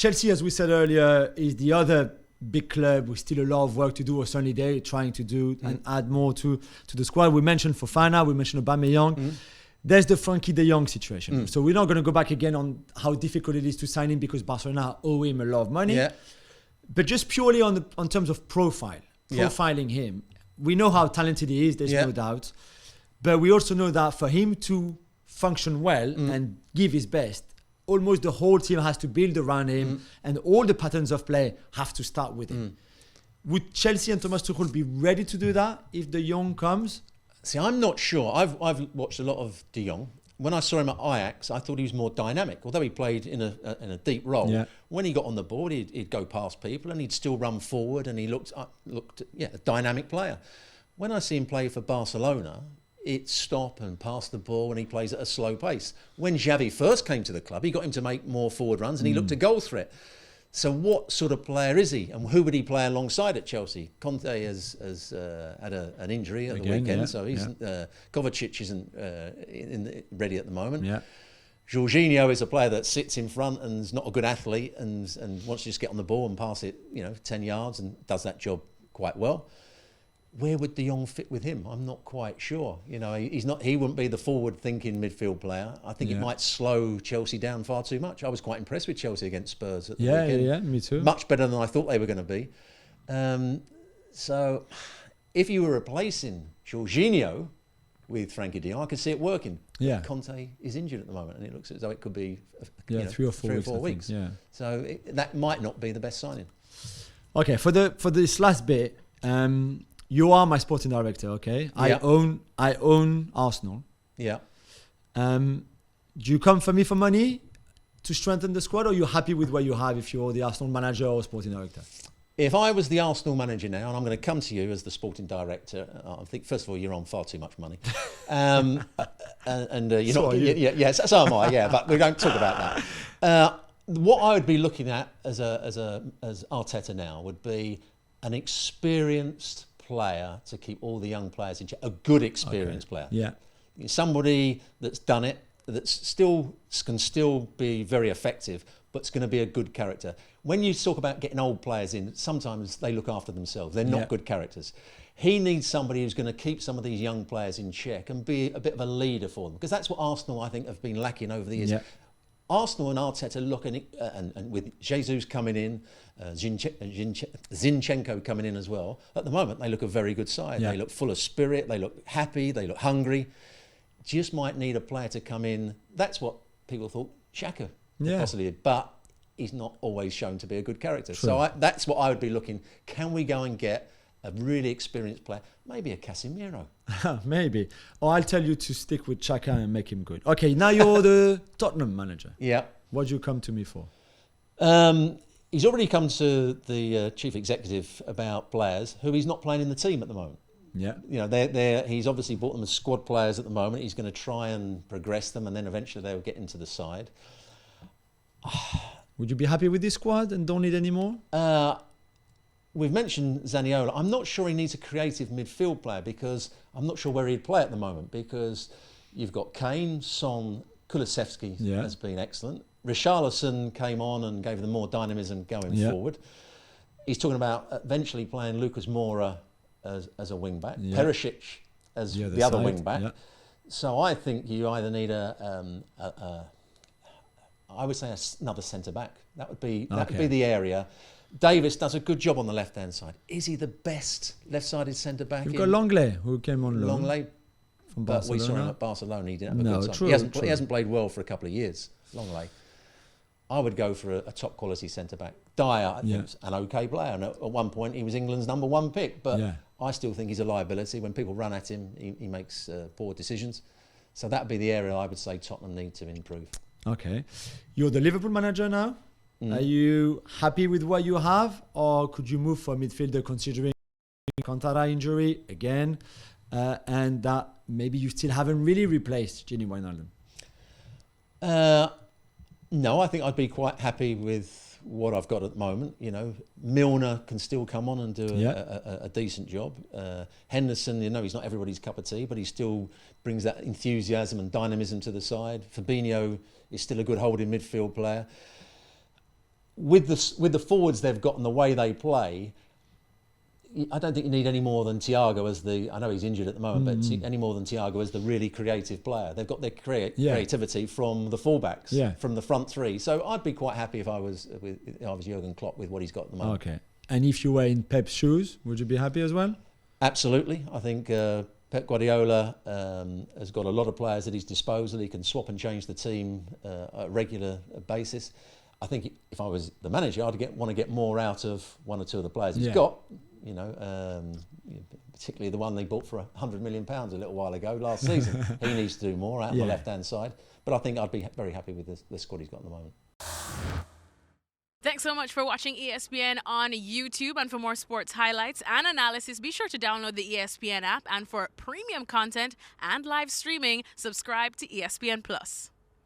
Chelsea, as we said earlier, is the other big club with still a lot of work to do, or certainly they're trying to do and add more to the squad. We mentioned Fofana, we mentioned Aubameyang. There's the Frenkie de Jong situation. So we're not going to go back again on how difficult it is to sign him because Barcelona owe him a lot of money. Yeah. But just purely on terms of profiling him, we know how talented he is, there's no doubt. But we also know that for him to function well and give his best, almost the whole team has to build around him and all the patterns of play have to start with him. Would Chelsea and Thomas Tuchel be ready to do that if de Jong comes? See, I'm not sure. I've watched a lot of de Jong. When I saw him at Ajax, I thought he was more dynamic. Although he played in a deep role, when he got on the board, he'd go past people and he'd still run forward, and he looked a dynamic player. When I see him play for Barcelona, it's stop and pass the ball, and he plays at a slow pace. When Xavi first came to the club, he got him to make more forward runs, and he looked a goal threat. So what sort of player is he, and who would he play alongside at Chelsea? Conte has had an injury at the weekend, so Kovacic isn't ready at the moment. Yeah. Jorginho is a player that sits in front and is not a good athlete, and wants to just get on the ball and pass it, 10 yards, and does that job quite well. Where would de Jong fit with him? I'm not quite sure. He's not. He wouldn't be the forward-thinking midfield player. I think it might slow Chelsea down far too much. I was quite impressed with Chelsea against Spurs at the weekend. Yeah, me too. Much better than I thought they were going to be. So, if you were replacing Jorginho with Frenkie de Jong, I could see it working. Yeah. Conte is injured at the moment, and it looks as though it could be 3 or 4 weeks. Yeah. So that might not be the best signing. Okay, for this last bit. You are my sporting director, okay? Yeah. I own Arsenal. Yeah. Do you come for me for money to strengthen the squad, or are you happy with what you have if you're the Arsenal manager or sporting director? If I was the Arsenal manager now, and I'm going to come to you as the sporting director, I think first of all you're on far too much money, and you're so not. Yes, so am I. Yeah, but we don't talk about that. What I would be looking at as Arteta now would be an experienced player to keep all the young players in check. A good experienced player. Yeah. Somebody that's done it, that can still be very effective, but's going to be a good character. When you talk about getting old players in, sometimes they look after themselves. They're not good characters. He needs somebody who's going to keep some of these young players in check and be a bit of a leader for them, because that's what Arsenal, I think, have been lacking over the years. Yeah. Arsenal and Arteta looking, and with Jesus coming in, Zinchenko coming in as well, at the moment they look a very good side. Yeah. They look full of spirit, they look happy, they look hungry. Just might need a player to come in. That's what people thought Xhaka possibly did, but he's not always shown to be a good character. True. So that's what I would be looking. Can we go and get a really experienced player? Maybe a Casemiro. Maybe. Or I'll tell you to stick with Xhaka and make him good. Okay, now you're the Tottenham manager. Yeah. What do you come to me for? He's already come to the chief executive about players who he's not playing in the team at the moment. Yeah. He's obviously bought them as squad players at the moment. He's going to try and progress them, and then eventually they'll get into the side. Would you be happy with this squad and don't need any more? We've mentioned Zaniolo. I'm not sure he needs a creative midfield player, because I'm not sure where he'd play at the moment, because you've got Kane, Son, Kulusevski has been excellent. Richarlison came on and gave them more dynamism going forward. He's talking about eventually playing Lucas Moura as a wing back, Perisic as the other wing back. Yeah. So I think you either need I would say another centre back. That would be the area. Davis does a good job on the left-hand side. Is he the best left-sided centre-back? You've got Longley, who came on loan. Longley, from but Barcelona. we saw him at Barcelona. He didn't have a good time. He hasn't played well for a couple of years, Longley. I would go for a top-quality centre-back. Dyer, I think, is an okay player. And at one point, he was England's number one pick. But I still think he's a liability. When people run at him, he makes poor decisions. So that would be the area I would say Tottenham need to improve. Okay. You're the Liverpool manager now. Are you happy with what you have, or could you move for a midfielder considering Cantara injury again, and that maybe you still haven't really replaced Gini Wijnaldum? No, I think I'd be quite happy with what I've got at the moment. You know, Milner can still come on and do a decent job. Henderson, he's not everybody's cup of tea, but he still brings that enthusiasm and dynamism to the side. Fabinho is still a good holding midfield player. with the forwards they've got and the way they play, I don't think you need any more than Thiago as I know he's injured at the moment, but any more than Thiago as the really creative player. They've got their creativity from the fullbacks, from the front three. So I'd be quite happy if I was Jurgen Klopp with what he's got at the moment. Okay. And if you were in Pep's shoes, would you be happy as well? Absolutely. I think Pep Guardiola has got a lot of players at his disposal. He can swap and change the team at a regular basis. I think if I was the manager, I'd want to get more out of one or two of the players he's got. Particularly the one they bought for £100 million a little while ago last season. He needs to do more out on the left-hand side. But I think I'd be very happy with the squad he's got at the moment. Thanks so much for watching ESPN on YouTube. And for more sports highlights and analysis, be sure to download the ESPN app. And for premium content and live streaming, subscribe to ESPN Plus.